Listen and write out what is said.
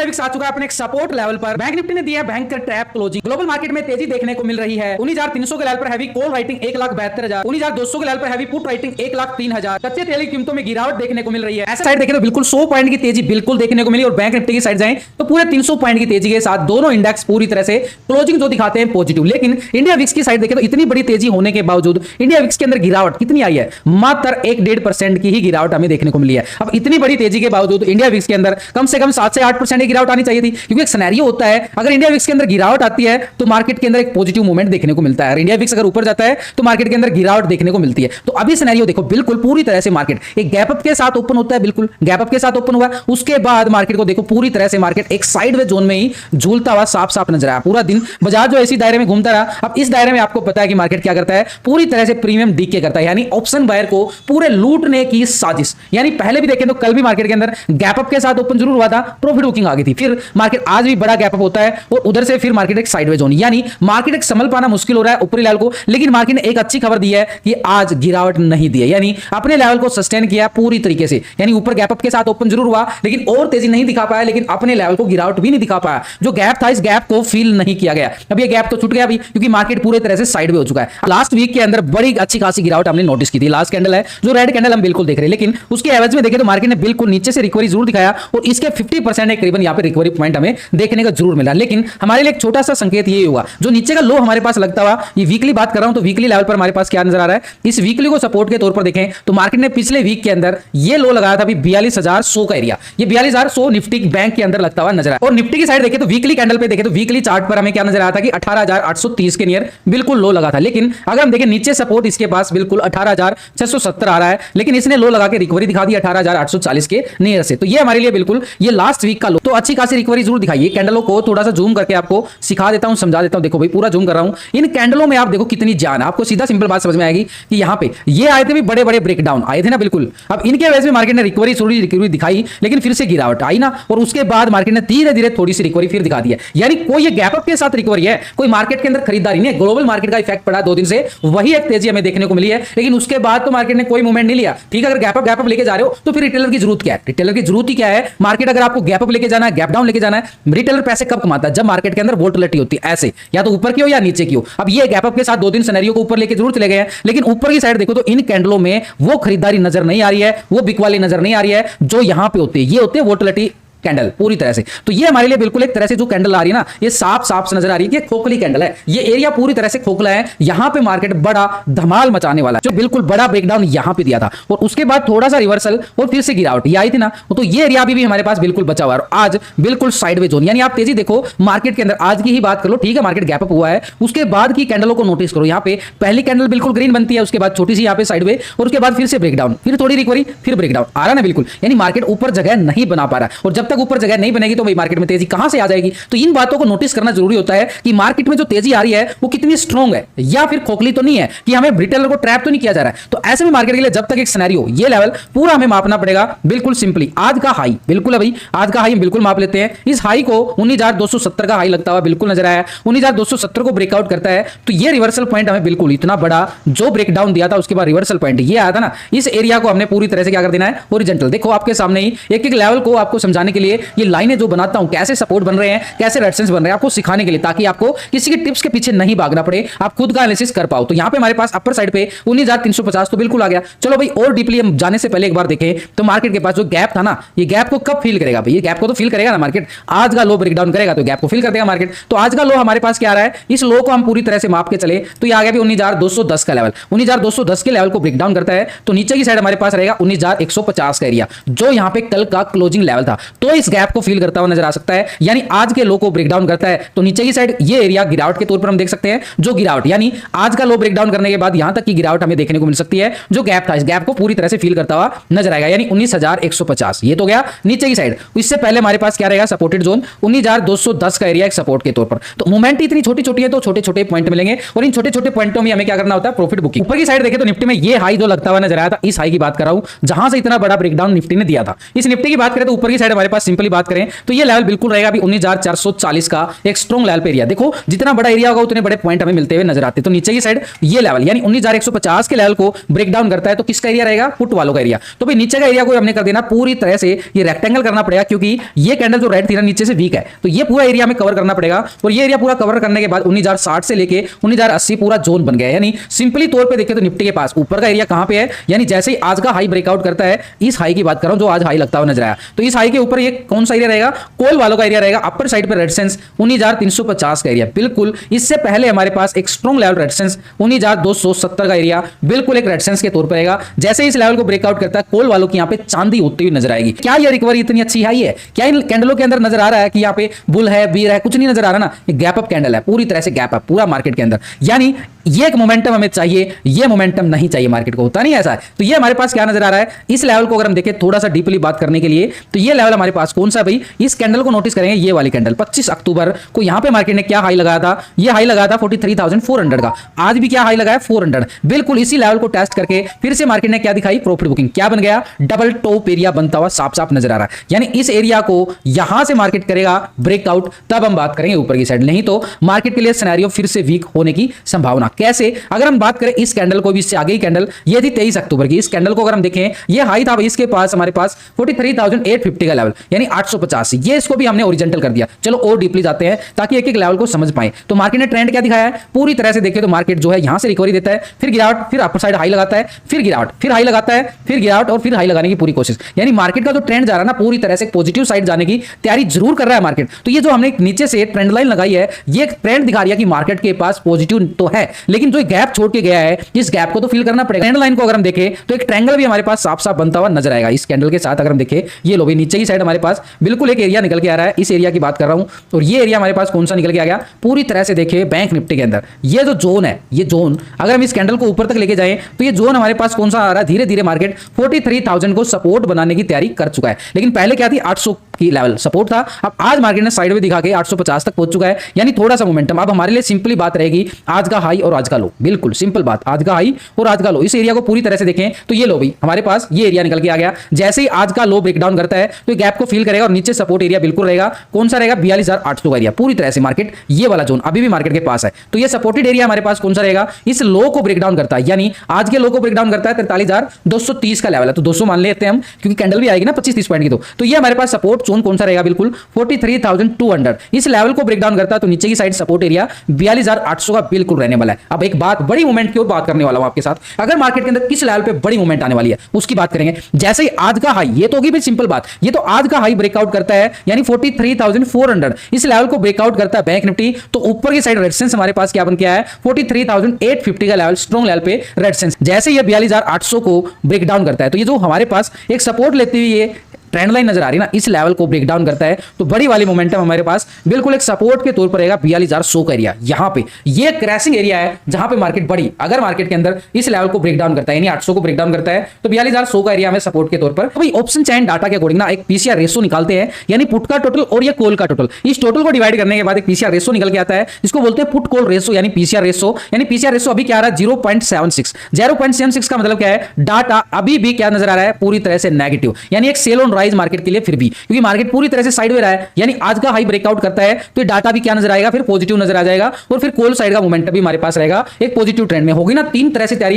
India VIX आ चुका है अपने एक सपोर्ट लेवल पर। बैंक निफ्टी ने दिया है भयंकर ट्रैप क्लोजिंग। ग्लोबल मार्केट में तेजी देखने को मिल रही है। 19,300 के लेवल पर हैवी कॉल राइटिंग 1,72,000, 19,200 के लेवल पर हैवी पुट राइटिंग 1,03,000। कच्चे तेल की कीमतों में गिरावट देखने को मिल रही है। ऐसा साइड देखें तो बिल्कुल 100 पॉइंट की तेजी बिल्कुल देखने को मिली और बैंक निफ्टी की साइड जाएं तो पूरे 300 पॉइंट की तेजी के साथ दोनों इंडेक्स पूरी तरह से क्लोजिंग जो दिखाते हैं पॉजिटिव। लेकिन इंडिया विक्स की साइड देखें तो इतनी बड़ी तेजी होने के बावजूद इंडिया विक्स के अंदर गिरावट कितनी आई है, मात्र 1-1.5% की ही गिरावट हमें देखने को मिली है। अब इतनी बड़ी तेजी के बावजूद इंडिया विक्स के अंदर कम से कम 7 से 8% की गिरावट आनी चाहिए थी, क्योंकि एक सिनेरियो होता है अगर इंडिया विक्स के अंदर गिरावट आती है तो मार्केट के अंदर एक पॉजिटिव मूवमेंट देखने को मिलता है। इंडिया विक्स अगर ऊपर जाता है तो मार्केट के अंदर गिरावट देखने को मिलती है। तो अभी सिनेरियो देखो बिल्कुल पूरी तरह से मार्केट एक गैप अप के साथ ओपन होता है, बिल्कुल गैप अप के साथ ओपन हुआ। उसके बाद मार्केट को देखो पूरी तरह से मार्केट एक साइडवेज जोन में ही झूलता हुआ साफ साफ नजर आया। पूरा दिन बाजार जो ऐसी दायरे में घूमता रहा। अब इस दायरे में आपको पता है कि मार्केट क्या करता है, पूरी तरह से प्रीमियम डीके करता है, यानी ऑप्शन बायर को पूरे लूटने की साजिश। यानी पहले भी देखें तो कल भी मार्केट के अंदर गैप अप के साथ ओपन जरूर हुआ था, प्रॉफिट बुकिंग आ गई थी। फिर मार्केट आज भी बड़ा गैप अप होता है और उधर से फिर मार्केट एक साइडवेज जोन, यानी मार्केट एक संभल पाना मुश्किल हो रहा है ऊपरी लेवल को। लेकिन मार्केट ने एक अच्छी खबर दी है कि आज गिरावट नहीं दी है, यानी अपने लेवल को सस्टेन किया पूरी तरीके से। यानी ऊपर गैप अप के साथ ओपन जरूर हुआ लेकिन और तेजी नहीं दिखा पाया, लेकिन अपने लेवल को गिरावट भी नहीं दिखा पाया। जो गैप था इस गैप को फील नहीं किया गया। अब ये गैप तो छूट गया अभी, क्योंकि मार्केट पूरी तरह से साइडवे हो चुका है। लास्ट वीक के अंदर बड़ी अच्छी खासी गिरावट हमने नोटिस की थी। लास्ट कैंडल है जो रेड कैंडल हम बिल्कुल देख रहे हैं, लेकिन उसके एवरेज में देखें तो मार्केट ने बिल्कुल नीचे से रिकवरी जरूर दिखाया और इसके 50% करीबन यहां पे रिकवरी पॉइंट हमें देखने का जरूर मिला। लेकिन हमारे लिए एक छोटा सा संकेत ये हुआ, जो नीचे का लो हमारे पास लगता हुआ, ये वीकली बात कर रहा हूं तो वीकली लेवल पर हमारे पास क्या नजर आ रहा है। इस वीकली को सपोर्ट के तौर पर देखें तो मार्केट ने पिछले वीक के अंदर ये लो लगाया था 42,100 का एरिया। ये 42,100 निफ्टी बैंक के अंदर लगता हुआ नजर आया। और निफ्टी की साइड देखें तो वीकली कैंडल पे देखें तो वीकली चार्ट पर हमें क्या नजर आया था कि 18,830 के नियर बिल्कुल लो लगा था। लेकिन अगर हम देखें नीचे सपोर्ट इसके पास बिल्कुल 18,670 आ रहा है, लेकिन इसने लो लगा के रिकवरी दिखा दी 18,840 के नियर से। तो ये हमारे लिए बिल्कुल ये लास्ट वीक का लो, तो अच्छी खासी रिकवरी जरूर दिखाई। कैंडलों को थोड़ा सा जूम करके आपको सिखा देता हूं, समझा देता हूं। देखो भाई पूरा जूम कर रहा हूं। इन कैंडलों में आप देखो कितनी जान है। आपको सीधा सिंपल बात समझ में आएगी कि यहां पे ये आए थे भी बड़े बड़े ब्रेकडाउन आए थे ना, बिल्कुल। अब इनके वजह से मार्केट ने रिकवरी दिखाई, लेकिन फिर से गिरावट आई ना, और उसके बाद मार्केट ने धीरे धीरे थोड़ी सी रिकवरी फिर दिखा दी है। यानी कोई ये गैप अप के साथ रिकवरी है, कोई मार्केट के अंदर खरीदारी नहीं है। ग्लोबल मार्केट का इफेक्ट पड़ा 2 दिन से, वही एक तेजी हमें देखने को मिली है। लेकिन उसके बाद तो मार्केट ने कोई मूवमेंट नहीं लिया। ठीक है, अगर गैप अप लेके जा रहे हो तो फिर रिटेलर की जरूरत क्या है? रिटेलर की जरूरत ही क्या है? मार्केट अगर आपको गैप अप लेके जाना है, गैप डाउन लेके जाना है। रिटेलर पैसे कब कमाता है? जब मार्केट के अंदर वोलेटिलिटी होती है, ऐसे या तो ऊपर की हो या नीचे की हो। अब ये गैप अप के साथ 2 दिन सिनेरियो को ऊपर लेके जरूर चले गए हैं, लेकिन ऊपर की साइड देखो तो इन कैंडलों में वो खरीदारी नजर नहीं आ रही है, वो बिक वाली नजर नहीं आ रही है जो यहां पे होती है। ये होते हैं वोलेटिलिटी कैंडल पूरी तरह से। तो ये हमारे लिए बिल्कुल एक तरह से जो कैंडल आ रही है ना, ये साफ साफ से नजर आ रही है कि खोखली कैंडल है। ये एरिया पूरी तरह से खोखला है। यहां पे मार्केट बड़ा धमाल मचाने वाला है, जो बिल्कुल बड़ा ब्रेकडाउन यहां पे दिया था और उसके बाद थोड़ा सा रिवर्सल और फिर से गिरावट ये आई थी ना, तो ये एरिया भी हमारे पास बिल्कुल बचा हुआ है। आज बिल्कुल साइडवेज जोन, यानी आप तेजी देखो मार्केट के अंदर। आज की ही बात कर लो, ठीक है, मार्केट गैप अप हुआ है, उसके बाद की कैंडलों को नोटिस करो। यहां पे पहली कैंडल बिल्कुल ग्रीन बनती है, उसके बाद छोटी सी यहां पे साइडवे, और उसके बाद फिर से ब्रेकडाउन, फिर थोड़ी रिकवरी, फिर ब्रेकडाउन आ रहा ना, बिल्कुल। यानी मार्केट ऊपर जगह नहीं बना पा रहा है, और जब तक ऊपर जगह नहीं बनेगी तो भाई मार्केट में तेजी कहां से आ जाएगी? तो इन बातों को नोटिस करना जरूरी होता है कि मार्केट में जो तेजी आ रही है वो कितनी स्ट्रांग है, या फिर खोखली तो नहीं है, कि हमें रिटेलर को ट्रैप तो नहीं किया जा रहा है। तो ऐसे में मार्केट के लिए जब तक एक सिनेरियो ये लेवल पूरा हमें मापना पड़ेगा। बिल्कुल सिंपली आज का हाई, बिल्कुल अभी आज का हाई हम बिल्कुल माप लेते हैं। इस हाई को 19,270 का हाई लगता हुआ बिल्कुल नजर आया। 19,270 को ब्रेकआउट करता है तो ये रिवर्सल पॉइंट हमें बिल्कुल इतना बड़ा जो ब्रेकडाउन दिया था उसके बाद रिवर्सल पॉइंट ये आया था ना, इस एरिया को हमने पूरी तरह से क्या कर देना है, ओरिजेंटल। देखो आपके सामने ही एक एक लेवल को आपको समझाने के लिए ये लाइनें जो बनाता हूं, कैसे सपोर्ट बन रहे हैं, कैसे रेजिस्टेंस बन रहे हैं, आपको सिखाने के लिए, ताकि आपको किसी के टिप्स के पीछे नहीं भागना पड़े, आप खुद का एनालिसिस कर पाओ। तो यहां पे हमारे पास अपर साइड पे 19,350 तो बिल्कुल आ गया। चलो भाई और डीपली हम जाने से पहले एक बार देखें तो मार्केट के पास जो गैप था ना, ये गैप को कब फील करेगा भाई? ये गैप को तो फील करेगा ना मार्केट। आज का लो ब्रेकडाउन करेगा तो गैप को फील कर देगा मार्केट। तो आज का लो हमारे पास क्या आ रहा है, इस लो को हम पूरी तरह से माप के चले तो ये आ गया 19,210 का लेवल। 19,210 के लेवल को ब्रेकडाउन करता है तो नीचे की साइड हमारे पास रहेगा 19,150 का एरिया, जो यहां पे कल का क्लोजिंग लेवल था। तो इस गैप को फील करता हुआ नजर आ सकता है। यानी आज के लो को ब्रेकडाउन करता है तो नीचे की साइड ये एरिया गिरावट के तौर पर हम देख सकते हैं। जो गिरावट यानी आज का लो ब्रेकडाउन करने के बाद यहां तक की गिरावट हमें देखने को मिल सकती है। जो गैप था इस गैप को पूरी तरह से फील करता हुआ नजर आएगा, यानी 19,150 ये तो गया नीचे की साइड। इससे पहले हमारे पास क्या रहेगा, सपोर्टेड जोन 19,210 का एरिया एक सपोर्ट के तौर पर। तो मूवमेंट इतनी छोटी छोटी है तो छोटे छोटे पॉइंट मिलेंगे और इन छोटे छोटे पॉइंटों में हमें क्या करना होता है, प्रॉफिट बुकिंग। ऊपर की साइड देखें तो निफ्टी में ये हाई जो लगता हुआ नजर आया था, इस हाई की बात कर रहा हूं जहां से इतना बड़ा ब्रेकडाउन निफ्टी ने दिया था। इस निफ्टी की बात करें तो ऊपर की साइड हमारे पास पास सिंपली बात करें तो ये लेवल बिल्कुल रहेगा अभी 19,440 का एक स्ट्रॉन्ग लेवल पे एरिया। देखो जितना बड़ा एरिया होगा उतने बड़े पॉइंट हमें मिलते हुए नजर आते हैं। तो नीचे की साइड ये लेवल यानी 19,150 के लेवल को ब्रेक डाउन करता है तो किसका एरिया रहेगा? पुट वालों का एरिया। तो भाई नीचे का एरिया को हमने कर देना पूरी तरह से ये रेक्टेंगल करना पड़ेगा, क्योंकि ये कैंडल जो रेड थी ना नीचे से वीक है, तो ये पूरा एरिया में कवर करना पड़ेगा। और ये एरिया पूरा कवर करने के बाद 19,060 से लेके 19,080 पूरा जोन बन गया। यानी सिंपली तौर पे देखें तो निफ्टी के पास ऊपर का एरिया कहां पे है, यानी जैसे ही आज का हाई ब्रेकआउट करता है, इस हाई की बात कर रहा हूं जो आज हाई लगता हुआ नजर आया, तो इस हाई के ऊपर ये कौन सा एरिया रहेगा? कॉल वालों का एरिया रहेगा। अपर साइड पर रेजिस्टेंस 19,350 का एरिया, बिल्कुल इससे पहले हमारे पास एक स्ट्रॉन्ग लेवल रेजिस्टेंस 19,270 का एरिया बिल्कुल एक रेजिस्टेंस के तौर पर रहेगा। जैसे इस लेवल को ब्रेकआउट करता है, कॉल वालों की यहां पे चांदी होती हुई नजर आएगी। क्या ये रिकवरी इतनी अच्छी हाई है? क्या इन कैंडलों के अंदर नजर आ रहा है कि यहां पे बुल है, बीर है? कुछ नहीं नजर आ रहा ना, ये गैप अप कैंडल है, पूरी तरह से गैप अप पूरा मार्केट के अंदर। यानी ये एक मोमेंटम हमें चाहिए, ये मोमेंटम नहीं चाहिए मार्केट को, होता नहीं ऐसा है। तो ये हमारे पास क्या नजर आ रहा है? इस लेवल को अगर हम देखें थोड़ा सा डीपली बात करने के लिए, तो ये लेवल हमारे पास कौन सा? भाई इस कैंडल को नोटिस करेंगे, ये वाली कैंडल 25 अक्टूबर को यहां पे मार्केट ने क्या हाई लगाया था? ये हाई लगाया था 43,400 का। आज भी क्या हाई लगाया? 400। बिल्कुल इसी लेवल को टेस्ट करके फिर से मार्केट ने क्या दिखाई? Profit booking. क्या बन गया? डबल टॉप एरिया बनता हुआ साफ साफ नजर आ रहा है। यानी इस एरिया को यहां से मार्केट करेगा ब्रेकआउट, तब हम बात करेंगे ऊपर की साइड, नहीं तो मार्केट के लिए सिनेरियो फिर से वीक होने की संभावना। कैसे? अगर हम बात करें इस कैंडल को भी, इससे आगे की कैंडल ये थी 23 अक्टूबर की, इस कैंडल को अगर हम देखें, ये हाई था इसके पास हमारे पास 43,850 का लेवल, यानी 850। ये इसको भी हमने ओरिजेंटल कर दिया। चलो और डीपली जाते हैं ताकि एक एक लेवल को समझ पाए। तो मार्केट ने ट्रेंड क्या दिखाया है? पूरी तरह से देखें तो मार्केट जो है यहां से रिकवरी देता है, फिर गिरावट, फिर अपर साइड हाई लगाता है, फिर गिरावट, फिर हाई लगाता है, फिर गिरावट और फिर हाई लगाने की पूरी कोशिश। यानी मार्केट का जो ट्रेंड जा रहा है ना, पूरी तरह से पॉजिटिव साइड जाने की तैयारी जरूर कर रहा है मार्केट। तो ये जो हमने नीचे से ट्रेंड लाइन लगाई है, ये एक ट्रेंड दिखा रही है कि मार्केट के पास पॉजिटिव तो है, लेकिन जो गैप छोड़ के गया है, इस गैप को तो फिल करना पड़ेगा। ट्रेंड लाइन को अगर हम देखें तो एक ट्रायंगल भी हमारे पास साफ साफ बनता हुआ नजर आएगा। इस कैंडल के साथ अगर हम देखें, ये लो भी नीचे की साइड हमारे पास बिल्कुल एक एरिया निकल के आ रहा है, इस एरिया की बात कर रहा हूं। और ये एरिया हमारे पास कौन सा निकल के आ गया? पूरी तरह से देखिए बैंक निफ्टी के अंदर ये जो जोन है, ये जोन अगर हम इस कैंडल को ऊपर तक लेके जाएं तो ये जोन हमारे पास कौन सा आ रहा है? धीरे धीरे मार्केट 43,000 को सपोर्ट बनाने की तैयारी कर चुका है। लेकिन पहले क्या थी? 800 की लेवल सपोर्ट था। अब आज मार्केट ने साइड में दिखा के 850 तक पहुंच चुका है, यानी थोड़ा सा मोमेंटम। अब हमारे लिए सिंपली बात रहेगी आज का हाई और आज का लो, बिल्कुल सिंपल बात, आज का हाई और आज का लो। इस एरिया को पूरी तरह से देखें तो ये लो भी हमारे पास ये एरिया निकल के आ गया। जैसे ही आज का लो ब्रेकडाउन करता है तो गैप को फील करेगा और नीचे सपोर्ट एरिया बिल्कुल रहेगा। कौन सा रहेगा? 42,800 का एरिया। पूरी तरह से मार्केट ये वाला जोन अभी भी मार्केट के पास है, तो ये सपोर्टेड एरिया हमारे पास कौन सा रहेगा? इस लो को ब्रेकडाउन करता है, यानी आज के लो को ब्रेकडाउन करता है 43,230 का लेवल है। तो 200 मान लेते हैं हम, क्योंकि कैंडल भी आएगी ना 25-30 पॉइंट की। तो ये हमारे पास सपोर्ट जोन कौन सा रहेगा? बिल्कुल 43,200। इस लेवल को ब्रेकडाउन करता है तो नीचे की साइड सपोर्ट एरिया 42,800 का बिल्कुल रहने वाला है। अब एक बात, बड़ी मूवमेंट की और बात करने वाला हूं आपके साथ। अगर मार्केट के अंदर किस लेवल पे बड़ी मूवमेंट आने वाली है उसकी बात करेंगे। जैसे ही आज का हाई, ये तो होगी भाई सिंपल बात, ये तो आज का हाई ब्रेकआउट करता है, यानी 43,400 इस लेवल को ब्रेकआउट करता है बैंक निफ्टी, तो ऊपर की साइड रेजिस्टेंस हमारे पास क्या बन के आया है? 43,850 का लेवल, स्ट्रॉन्ग लेवल पे रेजिस्टेंस। जैसे ये 42,800 को ब्रेकडाउन करता है तो ये जो हमारे पास एक सपोर्ट लेते हुए ये ट्रेंड लाइन नजर आ रही है ना, इस लेवल को ब्रेक डाउन करता है तो बड़ी वाली मोमेंटम हमारे पास बिल्कुल एक सपोर्ट के तौर पर रहेगा 42,100 का एरिया। यहां पे ये क्रैशिंग एरिया है जहां पे मार्केट बड़ी, अगर मार्केट के अंदर इस लेवल को ब्रेक डाउन करता है, यानी 800 को ब्रेक डाउन करता है तो 42,100 का एरिया हमें सपोर्ट के तौर पर। तो भाई ऑप्शन चैन डाटा के अकॉर्डिंग ना एक पीसीआर रेशो निकालते हैं, यानी पुट का टोटल और ये कॉल का टोटल। इस टोटल को डिवाइड करने के बाद एक पीसीआर रेशो निकल के आता है, इसको बोलते हैं पुट कॉल रेशो, यानी पीसीआर रेशो। यानी पीसीआर रेशो अभी क्या आ रहा है? 0.76। 0.76 का मतलब क्या है? डाटा अभी भी क्या नजर आ रहा है? पूरी तरह से नेगेटिव, यानी एक सेल ऑन राइज मार्केट के लिए फिर भी, क्योंकि मार्केट पूरी तरह से साइड में रहा है। यानी आज का हाई ब्रेकआउट करता है तो डाटा भी क्या नजर आएगा? फिर पॉजिटिव नजर आ जाएगा और फिर कॉल साइड का मोमेंटम भी हमारे पास रहेगा एक पॉजिटिव ट्रेंड में। होगी ना तीन तरह से तैयारी।